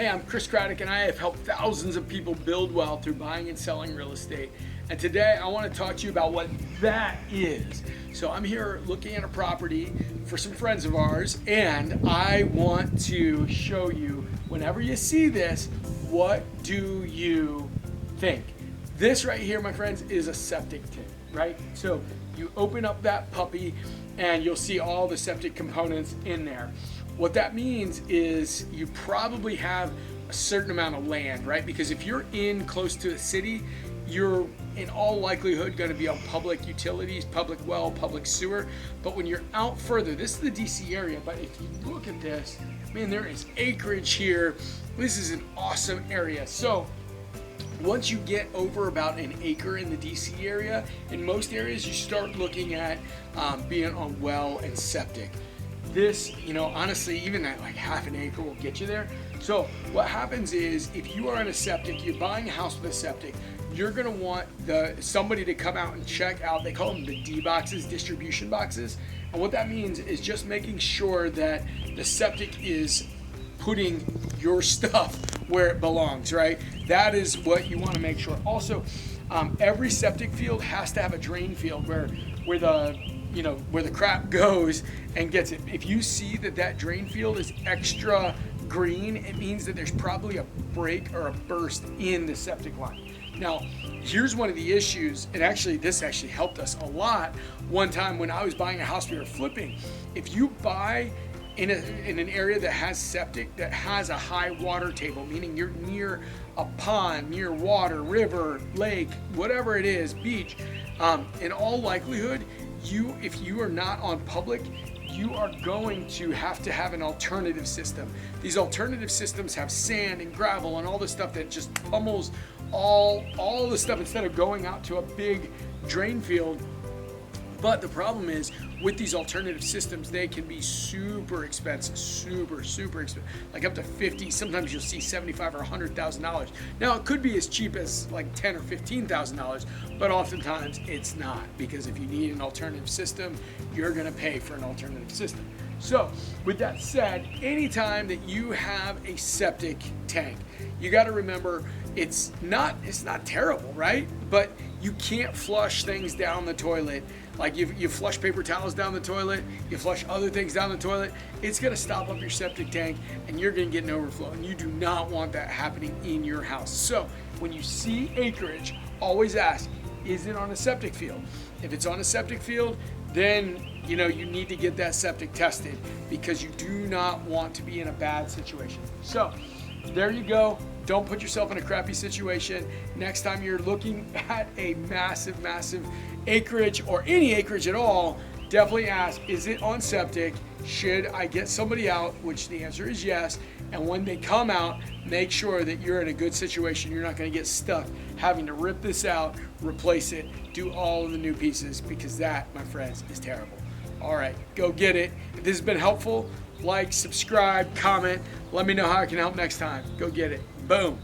Hey, I'm Chris Craddock, and I have helped thousands of people build wealth through buying and selling real estate. And today I want to talk to you about what that is. So I'm here looking at a property for some friends of ours, and I want to show you, whenever you see this, what do you think? This right here, my friends, is a septic tank, right? So you open up that puppy and you'll see all the septic components in there. What that means is you probably have a certain amount of land, right? Because if you're in close to a city, you're in all likelihood going to be on public utilities, public well, public sewer. But when you're out further, this is the DC area, but if you look at this, man, there is acreage here. This is an awesome area. So once you get over about an acre in the DC area, in most areas you start looking at being on well and septic. This, honestly, even at like half an acre will get you there. So what happens is, if you are in a septic, you're buying a house with a septic, you're gonna want somebody to come out and check out, they call them the D boxes, distribution boxes. And what that means is just making sure that the septic is putting your stuff where it belongs, right? That is what you want to make sure. Also, every septic field has to have a drain field where the crap goes and gets it. If you see that drain field is extra green, it means that there's probably a break or a burst in the septic line. Now, here's one of the issues, and this actually helped us a lot one time when I was buying a house we were flipping. If you buy in an area that has septic, that has a high water table, meaning you're near a pond, near water, river, lake, whatever it is, beach, in all likelihood, if you are not on public, you are going to have an alternative system. These alternative systems have sand and gravel and all the stuff that just pummels all the stuff instead of going out to a big drain field. But the problem is, with these alternative systems, they can be super expensive, super expensive, like up to 50. Sometimes you'll see $75,000 or $100,000. Now it could be as cheap as like $10,000 or $15,000, but oftentimes it's not, because if you need an alternative system, you're going to pay for an alternative system. So with that said, anytime that you have a septic tank, you got to remember it's not terrible, right? But you can't flush things down the toilet. Like you flush paper towels down the toilet, you flush other things down the toilet, it's gonna stop up your septic tank and you're gonna get an overflow. And you do not want that happening in your house. So when you see acreage, always ask, is it on a septic field? If it's on a septic field, then you need to get that septic tested, because you do not want to be in a bad situation. So there you go. Don't put yourself in a crappy situation. Next time you're looking at a massive acreage, or any acreage at all, definitely ask, is it on septic? Should I get somebody out? Which the answer is yes. And when they come out, make sure that you're in a good situation. You're not going to get stuck having to rip this out, replace it, do all of the new pieces, because that, my friends, is terrible. All right, go get it. If this has been helpful, like, subscribe, comment. Let me know how I can help next time. Go get it. Boom.